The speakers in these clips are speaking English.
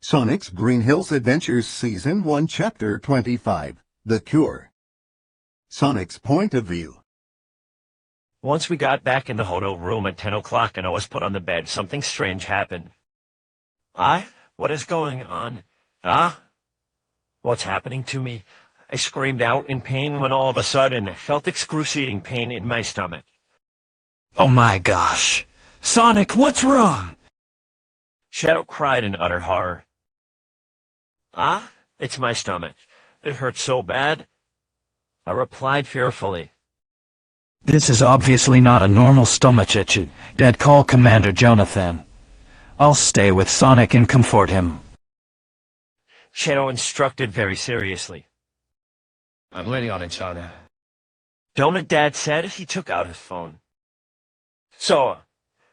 Sonic's Green Hills Adventures Season 1 Chapter 25, The Cure. Sonic's Point of View. Once we got back in the hotel room at 10 o'clock and I was put on the bed, something strange happened. What is going on? What's happening to me? I screamed out in pain when all of a sudden I felt excruciating pain in my stomach. Oh my gosh! Sonic, what's wrong? Shadow cried in utter horror. It's my stomach. It hurts so bad. I replied fearfully. This is obviously not a normal stomach itch. Dad, call Commander Jonathan. I'll stay with Sonic and comfort him. Shadow instructed very seriously. I'm waiting on it, Shadow. Donut Dad said as he took out his phone. So,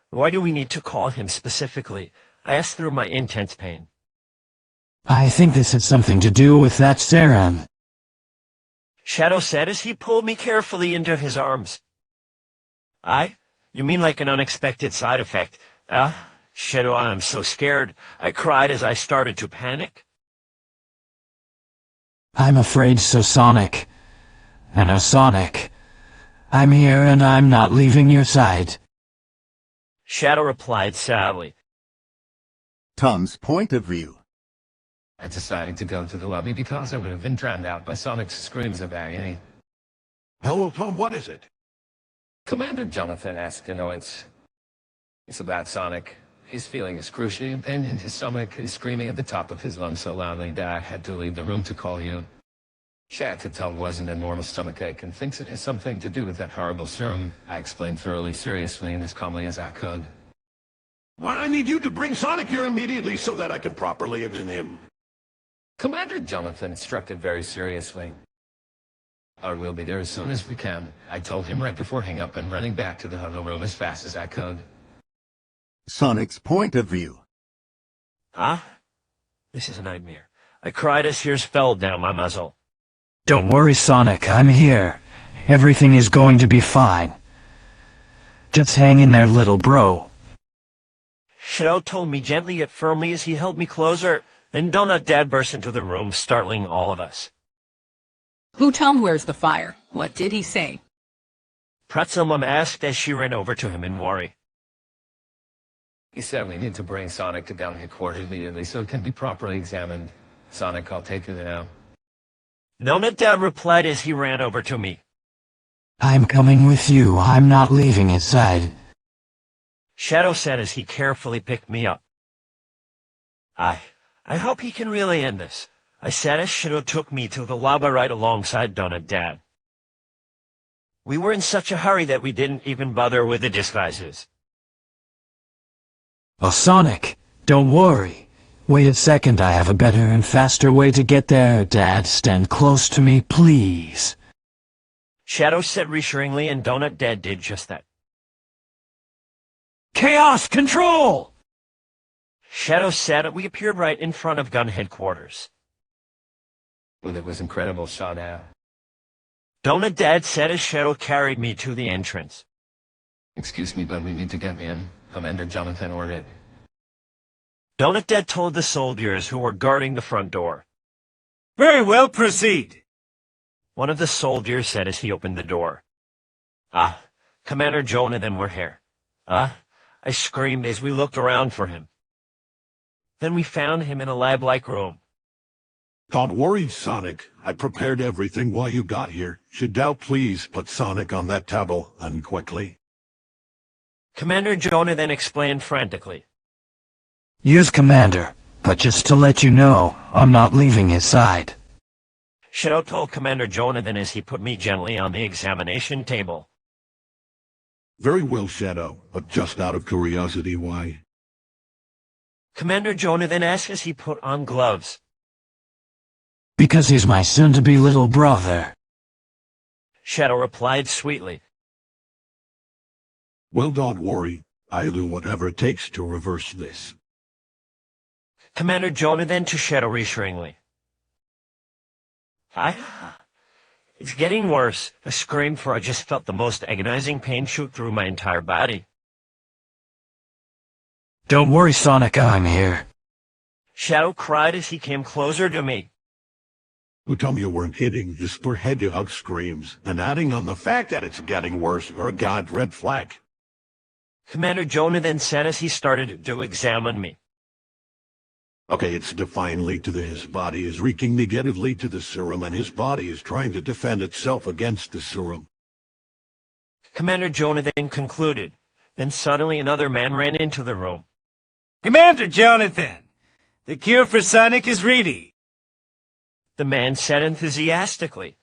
why do we need to call him specifically? I asked through my intense pain. I think this has something to do with that serum. Shadow said as he pulled me carefully into his arms. You mean like an unexpected side effect? Shadow, I'm so scared. I cried as I started to panic. I'm afraid so, Sonic. And Sonic, I'm here and I'm not leaving your side. Shadow replied sadly. Tom's Point of View. I decided to go to the lobby because I would have been drowned out by Sonic's screams of agony. Hello, Tom, what is it? Commander Jonathan asked it's about Sonic. He's feeling excruciating pain in his stomach. He's screaming at the top of his lungs so loudly that I had to leave the room to call you. Shad could tell it wasn't a normal stomachache and thinks it has something to do with that horrible serum. I explained thoroughly seriously and as calmly as I could. Well, I need you to bring Sonic here immediately so that I can properly examine him. Commander Jonathan instructed very seriously. We'll be there as soon as we can. I told him right before hanging up and running back to the huddle room as fast as I could. Sonic's Point of View. This is a nightmare. I cried as tears fell down my muzzle. Don't worry, Sonic, I'm here. Everything is going to be fine. Just hang in there, little bro. Shadow told me gently yet firmly as he held me closer, and Donut Dad burst into the room, startling all of us. Who told him where's the fire? What did he say? Pretzel Mom asked as she ran over to him in worry. He said we need to bring Sonic to down headquarters immediately so it can be properly examined. Sonic, I'll take you now. Donut Dad replied as he ran over to me. I'm coming with you. I'm not leaving his side. Shadow said as he carefully picked me up. I hope he can really end this. I said as Shadow took me to the lobby right alongside Donut Dad. We were in such a hurry that we didn't even bother with the disguises. Oh, Sonic, don't worry. Wait a second, I have a better and faster way to get there. Dad, stand close to me, please. Shadow said reassuringly, and Donut Dad did just that. Chaos Control! Shadow said we appeared right in front of gun headquarters. Well, it was incredible, Shadow. Donut Dad said as Shadow carried me to the entrance. Excuse me, but we need to get me in. Commander Jonathan ordered. Donut Dad told the soldiers who were guarding the front door. Very well, proceed. One of the soldiers said as he opened the door. Commander Jonathan were here. I screamed as we looked around for him. Then we found him in a lab-like room. Don't worry, Sonic. I prepared everything while you got here. Should doubt, please put Sonic on that table, and quickly. Commander Jonathan explained frantically. Yes, Commander, but just to let you know, I'm not leaving his side. Shadow told Commander Jonathan as he put me gently on the examination table. Very well, Shadow, but just out of curiosity, why? Commander Jonathan asked as he put on gloves. Because he's my soon-to-be little brother. Shadow replied sweetly. Well, don't worry. I'll do whatever it takes to reverse this. Commander Jonathan to Shadow reassuringly. It's getting worse. I screamed for I just felt the most agonizing pain shoot through my entire body. Don't worry, Sonic, I'm here. Shadow cried as he came closer to me. Who told me you weren't hitting? Just for head-to-hug screams. And adding on the fact that it's getting worse, or God, red flag. Commander Jonah then said as he started to examine me. Okay, it's defiantly to his body is reeking negatively to the serum, and his body is trying to defend itself against the serum. Commander Jonah then concluded. Then suddenly another man ran into the room. Commander Jonathan, the cure for Sonic is ready. The man said enthusiastically.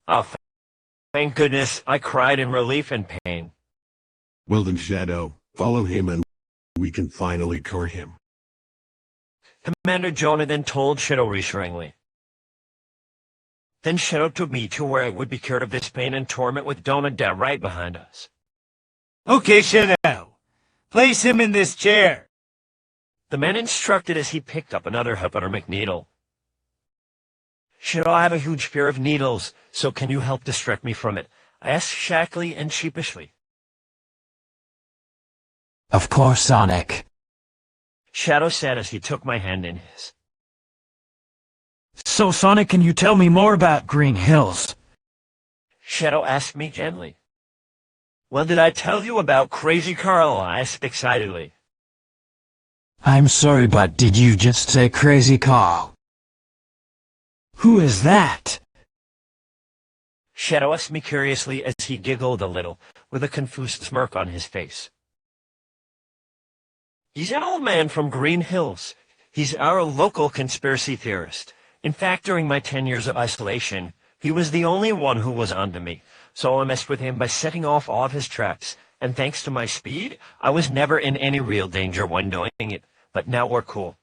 Oh, thank goodness, I cried in relief and pain. Well then, Shadow, follow him and we can finally cure him. Commander Jonah then told Shadow reassuringly. Then Shadow took me to where I would be cured of this pain and torment with Donut Dad right behind us. Okay, Shadow. Place him in this chair. The man instructed as he picked up another hypodermic needle. Shadow, I have a huge fear of needles, so can you help distract me from it? I asked shackily and sheepishly. Of course, Sonic. Shadow said as he took my hand in his. So, Sonic, can you tell me more about Green Hills? Shadow asked me gently. Well, did I tell you about Crazy Carl? I asked excitedly. I'm sorry, but did you just say Crazy Carl? Who is that? Shadow asked me curiously as he giggled a little, with a confused smirk on his face. He's an old man from Green Hills. He's our local conspiracy theorist. In fact, during my 10 years of isolation, he was the only one who was onto me, so I messed with him by setting off all of his traps, and thanks to my speed, I was never in any real danger when doing it, but now we're cool.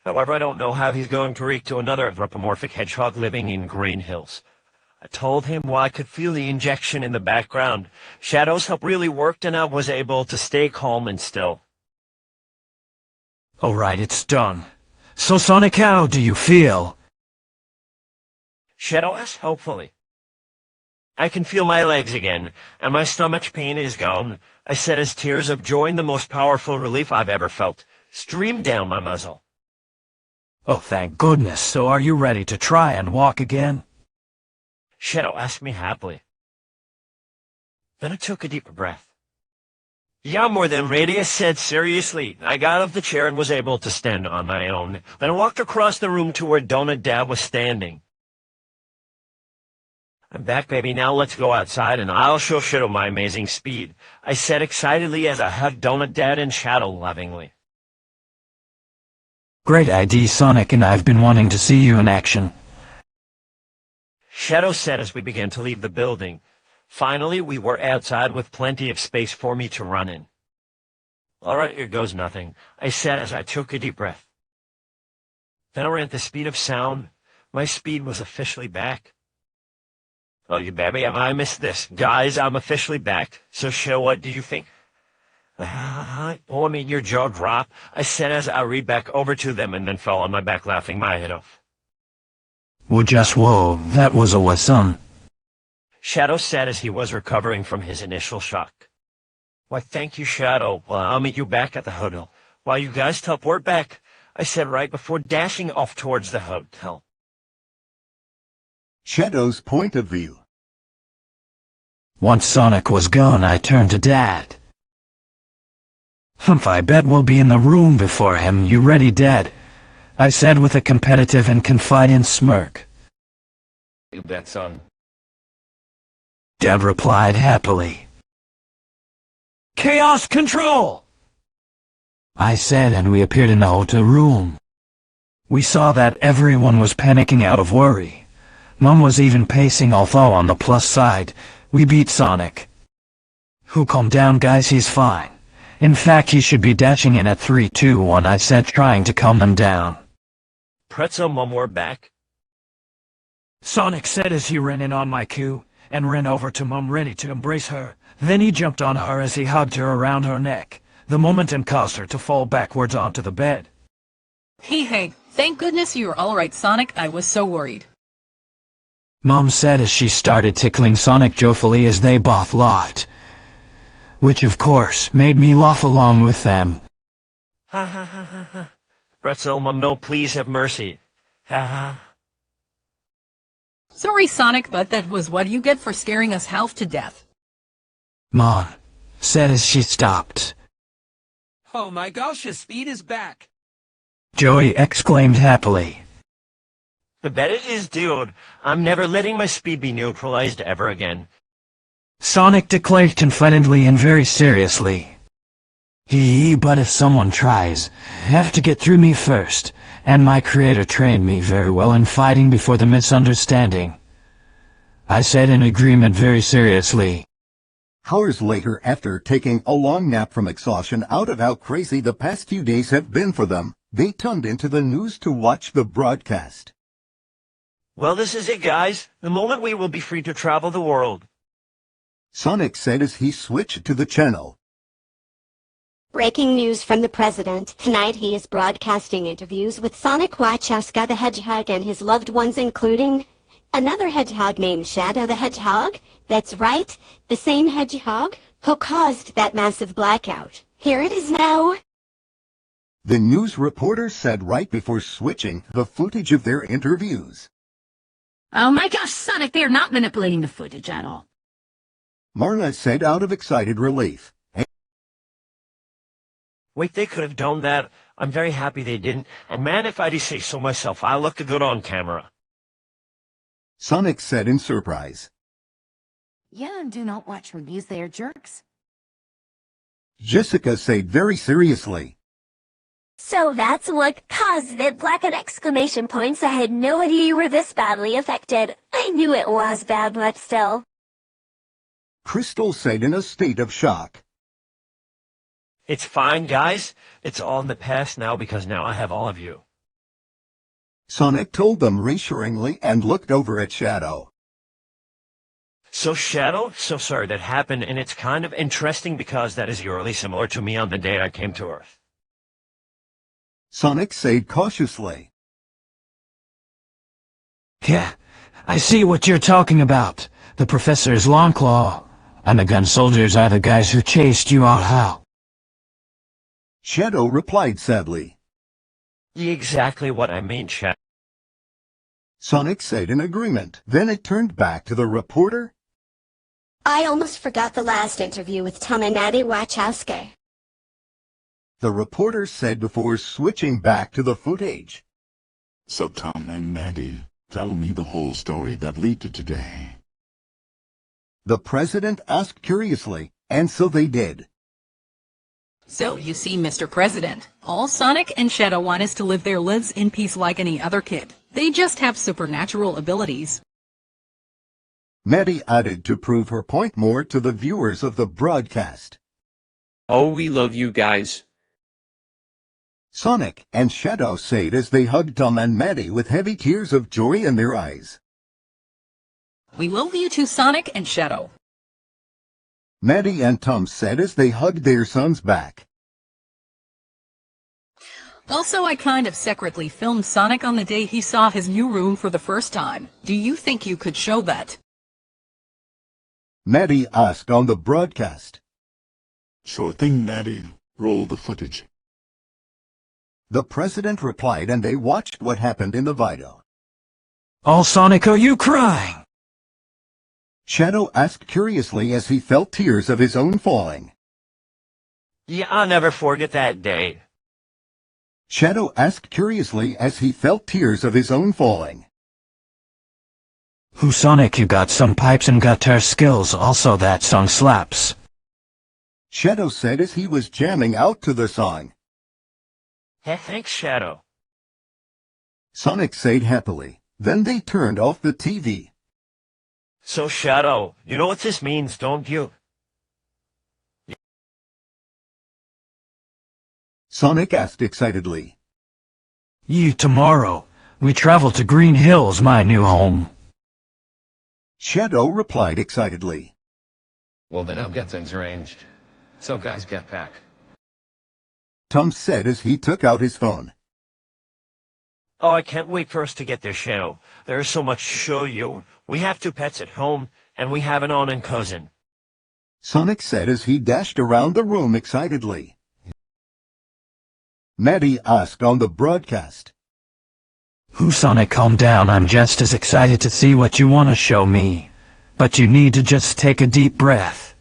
However, I don't know how he's going to reach to another anthropomorphic hedgehog living in Green Hills. I told him while I could feel the injection in the background, Shadow's help really worked and I was able to stay calm and still. Alright, it's done. So, Sonic, how do you feel? Shadow asked hopefully. I can feel my legs again, and my stomach pain is gone, I said as tears of joy and the most powerful relief I've ever felt streamed down my muzzle. Oh, thank goodness. So are you ready to try and walk again? Shadow asked me happily. Then I took a deep breath. Yeah, more than ready, I said seriously. I got off the chair and was able to stand on my own. Then I walked across the room to where Donut Dad was standing. I'm back, baby. Now let's go outside and I'll show Shadow my amazing speed, I said excitedly as I hugged Donut Dad and Shadow lovingly. Great idea, Sonic, and I've been wanting to see you in action. Shadow said as we began to leave the building. Finally, we were outside with plenty of space for me to run in. All right, here goes nothing, I said as I took a deep breath. Then I ran at the speed of sound. My speed was officially back. Oh, you baby, I missed this. Guys, I'm officially back. So, Shadow, what do you think? Oh, I mean, your jaw dropped, I said as I read back over to them and then fell on my back laughing my head off. Well, just whoa, that was a son. Shadow said as he was recovering from his initial shock. Why, thank you, Shadow. Well, I'll meet you back at the hotel. While you guys teleport back, I said right before dashing off towards the hotel. Shadow's point of view. Once Sonic was gone, I turned to Dad. Humph, I bet we'll be in the room before him. You ready, Dad? I said with a competitive and confident smirk. You bet, son. Dad replied happily. Chaos Control! I said, and we appeared in the hotel room. We saw that everyone was panicking out of worry. Mom was even pacing, although on the plus side, we beat Sonic. Who, calm down, guys, he's fine. In fact, he should be dashing in at 3, 2, 1, I said, trying to calm them down. Pretzel, Mom, we're back. Sonic said as he ran in on my cue, and ran over to Mom ready to embrace her. Then he jumped on her as he hugged her around her neck, the moment and caused her to fall backwards onto the bed. Hey, thank goodness you're alright, Sonic. I was so worried. Mom said as she started tickling Sonic joyfully as they both laughed. Which of course made me laugh along with them. Ha ha ha ha ha. Pretzel, no, please have mercy. Ha ha. Sorry, Sonic, but that was what you get for scaring us half to death. Mom said as she stopped. Oh my gosh, his speed is back. Joey exclaimed happily. The bet it is, dude. I'm never letting my speed be neutralized ever again. Sonic declared confidently and very seriously. But if someone tries, have to get through me first, and my creator trained me very well in fighting before the misunderstanding. I said in agreement very seriously. Hours later, after taking a long nap from exhaustion out of how crazy the past few days have been for them, they tuned into the news to watch the broadcast. Well, this is it, guys. The moment we will be free to travel the world. Sonic said as he switched to the channel. Breaking news from the president. Tonight he is broadcasting interviews with Sonic Wachowski the Hedgehog and his loved ones, including another hedgehog named Shadow the Hedgehog. That's right, the same hedgehog who caused that massive blackout. Here it is now. The news reporter said right before switching the footage of their interviews. Oh my gosh, Sonic, they are not manipulating the footage at all. Marla said out of excited relief. Wait, they could have done that. I'm very happy they didn't. And man, if I do say so myself, I looked good on camera. Sonic said in surprise. Yeah, and do not watch reviews, they are jerks. Jessica said very seriously. So that's what caused the blackout exclamation points. I had no idea you were this badly affected. I knew it was bad, but still. Crystal said in a state of shock. It's fine, guys. It's all in the past now because now I have all of you. Sonic told them reassuringly and looked over at Shadow. So Shadow, so sorry that happened, and it's kind of interesting because that is eerily similar to me on the day I came to Earth. Sonic said cautiously. Yeah, I see what you're talking about. The Professor's Longclaw and the gun soldiers are the guys who chased you all out. Shadow replied sadly. Exactly what I mean, Shadow. Sonic said in agreement. Then it turned back to the reporter. I almost forgot the last interview with Tom and Maddie Wachowski. The reporter said before switching back to the footage. So Tom and Maddie, tell me the whole story that led to today. The president asked curiously, and so they did. So, you see, Mr. President, all Sonic and Shadow want is to live their lives in peace like any other kid. They just have supernatural abilities. Maddie added to prove her point more to the viewers of the broadcast. Oh, we love you guys. Sonic and Shadow said as they hugged Tom and Maddie with heavy tears of joy in their eyes. We love you too, Sonic and Shadow. Maddie and Tom said as they hugged their sons back. Also, I kind of secretly filmed Sonic on the day he saw his new room for the first time. Do you think you could show that? Maddie asked on the broadcast. Sure thing, Maddie. Roll the footage. The president replied and they watched what happened in the video. Oh, Sonic, are you crying? Shadow asked curiously as he felt tears of his own falling. Yeah, I'll never forget that day. Shadow asked curiously as he felt tears of his own falling. Who, Sonic, you got some pipes and guitar skills, also that song slaps. Shadow said as he was jamming out to the song. Hey, thanks, Shadow. Sonic said happily. Then they turned off the TV. So, Shadow, you know what this means, don't you? Sonic asked excitedly. Tomorrow, we travel to Green Hills, my new home. Shadow replied excitedly. Well, then I'll get things arranged. So, guys, get back. Tom said as he took out his phone. Oh, I can't wait for us to get there, Shadow. There is so much to show you. We have 2 pets at home, and we have an aunt and cousin. Sonic said as he dashed around the room excitedly. Maddie asked on the broadcast. Who, Sonic, calm down. I'm just as excited to see what you want to show me. But you need to just take a deep breath.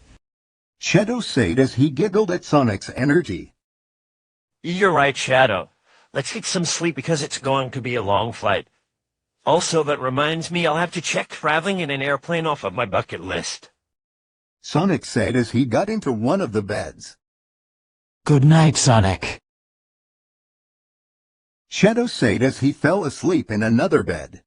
Shadow said as he giggled at Sonic's energy. You're right, Shadow. Let's get some sleep because it's going to be a long flight. Also, that reminds me I'll have to check traveling in an airplane off of my bucket list. Sonic said as he got into one of the beds. Good night, Sonic. Shadow said as he fell asleep in another bed.